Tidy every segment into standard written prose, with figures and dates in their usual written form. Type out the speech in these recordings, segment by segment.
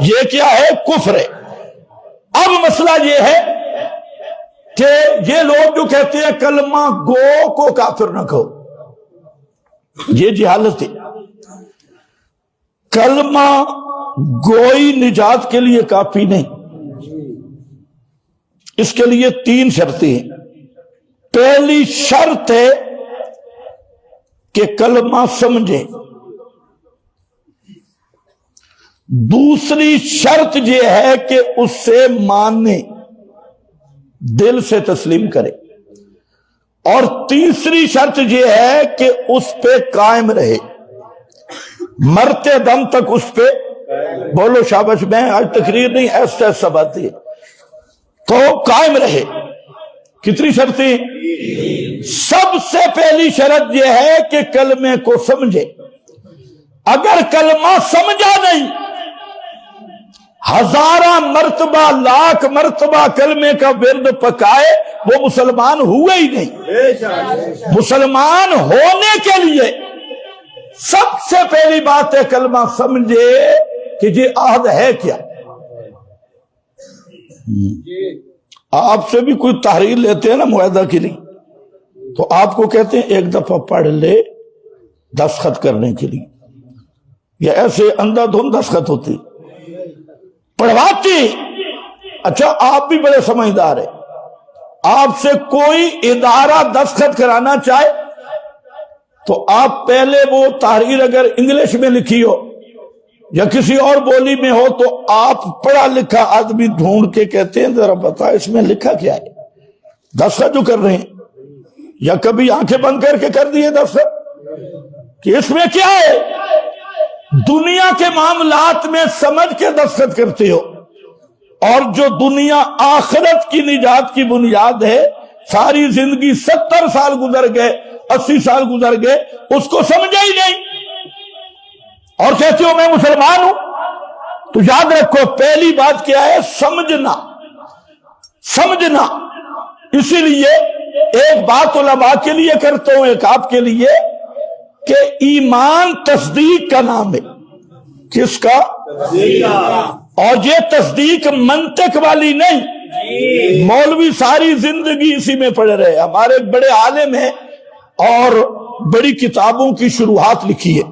یہ کیا ہے؟ کفر ہے۔ اب مسئلہ یہ ہے کہ یہ لوگ جو کہتے ہیں کلمہ گو کو کافر نہ کہو، یہ جہالت ہے۔ کلمہ گوئی نجات کے لیے کافی نہیں، اس کے لیے 3 شرطیں ہیں۔ پہلی شرط ہے کہ کلمہ سمجھے، دوسری شرط یہ ہے کہ اس سے مانے، دل سے تسلیم کرے، اور تیسری شرط یہ ہے کہ اس پہ قائم رہے، مرتے دم تک اس پہ بولو شاباش، میں آج تقریر نہیں ایسا ایسا باتیں تو قائم رہے۔ کتنی شرطیں؟ سب سے پہلی شرط یہ ہے کہ کلمے کو سمجھے۔ اگر کلمہ سمجھا نہیں، ہزارہ مرتبہ لاکھ مرتبہ کلمے کا ورد پکائے، وہ مسلمان ہوئے ہی نہیں۔ مسلمان ہونے کے لیے سب سے پہلی بات ہے کلمہ سمجھے کہ یہ عہد ہے کیا۔ آپ سے بھی کوئی تحریر لیتے ہیں نا معاہدہ کے لیے، تو آپ کو کہتے ہیں ایک دفعہ پڑھ لے دستخط کرنے کے لیے، یا ایسے اندھا دھند دستخط ہوتی پڑھواتی۔ اچھا آپ بھی بڑے سمجھدار ہیں، آپ سے کوئی ادارہ دستخط کرانا چاہے تو آپ پہلے وہ تحریر اگر انگلش میں لکھی ہو یا کسی اور بولی میں ہو تو آپ پڑھا لکھا آدمی ڈھونڈ کے کہتے ہیں ذرا بتا اس میں لکھا کیا ہے، دستخط جو کر رہے ہیں، یا کبھی آنکھیں بند کر کے کر دیے دستخط کہ اس میں کیا ہے۔ دنیا کے معاملات میں سمجھ کے دستخط کرتے ہو، اور جو دنیا آخرت کی نجات کی بنیاد ہے، ساری زندگی 70 سال گزر گئے، 80 سال گزر گئے، اس کو سمجھا ہی نہیں اور کہتے ہو میں مسلمان ہوں۔ تو یاد رکھو پہلی بات کیا ہے؟ سمجھنا۔ سمجھنا۔ اسی لیے ایک بات علماء کے لیے کرتا ہوں، ایک آپ کے لیے، کہ ایمان تصدیق کا نام ہے۔ کس کا؟ اور یہ تصدیق منطق والی نہیں۔ مولوی ساری زندگی اسی میں پڑے رہے، ہمارے بڑے عالم ہیں اور بڑی کتابوں کی شروحات لکھی ہے،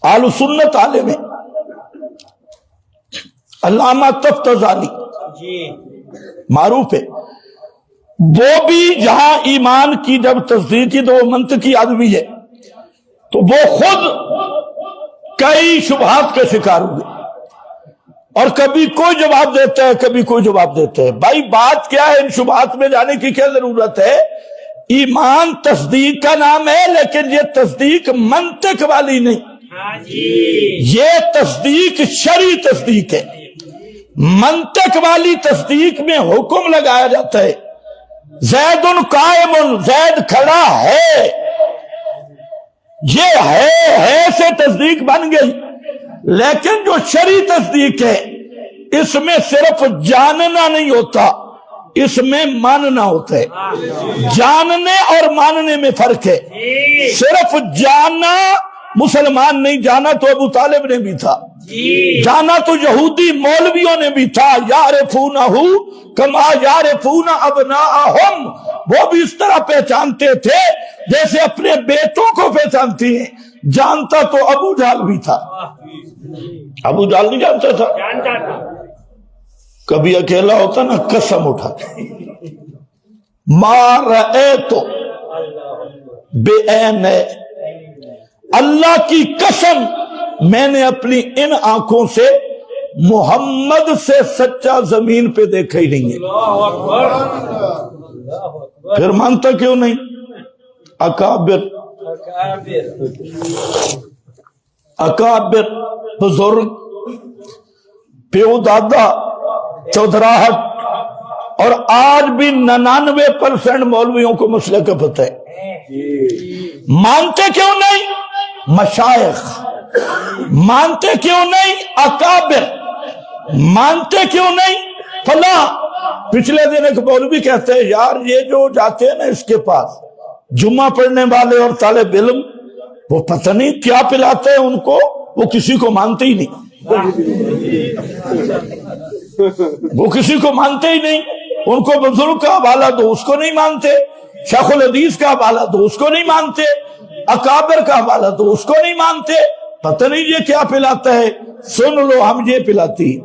اہل سنت عالم ہے، علامہ تفتزانی معروف ہے۔ وہ بھی جہاں ایمان کی جب تصدیق کی تو وہ منطقی آدمی ہے، تو وہ خود کئی شبہات کا شکار ہوئے، اور کبھی کوئی جواب دیتا ہے کبھی کوئی جواب دیتا ہے۔ بھائی بات کیا ہے؟ ان شبہات میں جانے کی کیا ضرورت ہے؟ ایمان تصدیق کا نام ہے، لیکن یہ تصدیق منطق والی نہیں، یہ تصدیق شرعی تصدیق ہے۔ منطق والی تصدیق میں حکم لگایا جاتا ہے، زید قائم، زید کھڑا ہے، یہ ہے سے تصدیق بن گئی۔ لیکن جو شرعی تصدیق ہے اس میں صرف جاننا نہیں ہوتا، اس میں ماننا ہوتا ہے۔ جاننے اور ماننے میں فرق ہے۔ صرف جاننا مسلمان نہیں، جانا تو ابو طالب نے بھی تھا، جانا تو یہودی مولویوں نے بھی تھا، یعرفونہ کما یعرفون ابناءہم، وہ بھی اس طرح پہچانتے تھے جیسے اپنے بیٹوں کو پہچانتے ہیں۔ جانتا تو ابو جہل بھی تھا، ابو جہل نہیں جانتا تھا، کبھی اکیلا ہوتا نا قسم اٹھا ما رأیت بعین، اللہ کی قسم میں نے اپنی ان آنکھوں سے محمد سے سچا زمین پہ دیکھا ہی نہیں ہے۔ پھر مانتا کیوں نہیں؟ اکابر بزرگ، پیو دادا، چودراہٹ، اور آج بھی 99% مولویوں کو مسئلے کا پتہ ہے۔ مانتے کیوں نہیں؟ مشائخ۔ مانتے کیوں نہیں؟ اکابر۔ مانتے کیوں نہیں؟ فلاں۔ پچھلے دن ایک مولوی کہتے ہیں یار یہ جو جاتے ہیں نا اس کے پاس جمعہ پڑھنے والے اور طالب علم، وہ پتہ نہیں کیا پلاتے ہیں ان کو، وہ کسی کو مانتے ہی نہیں، وہ کسی کو مانتے ہی نہیں. ان کو بزرگ کا حوالہ دو اس کو نہیں مانتے، شیخ الحدیث کا حوالہ دو اس کو نہیں مانتے، اکابر کا حوالہ دو اس کو نہیں مانتے. پتہ نہیں یہ کیا پلاتا ہے، سن لو ہم یہ پلاتی ہیں،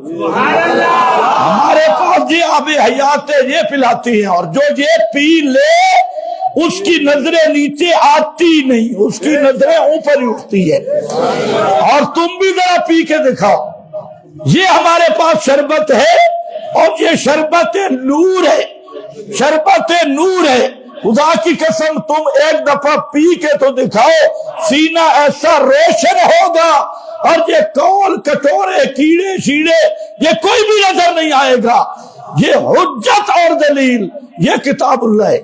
ہمارے پاس یہ آب حیات ہے یہ پلاتی ہیں، اور جو یہ پی لے اس کی نظریں نیچے آتی نہیں، اس کی نظریں اوپر ہی اٹھتی ہے. اور تم بھی ذرا پی کے دکھاؤ. یہ ہمارے پاس شربت ہے اور یہ شربت نور ہے، شربت نور ہے. خدا کی قسم تم ایک دفعہ پی کے تو دکھاؤ، سینہ ایسا روشن ہوگا، اور یہ کول کٹورے کیڑے شیڑے یہ کوئی بھی نظر نہیں آئے گا. یہ حجت اور دلیل، یہ کتاب اللہ ہے.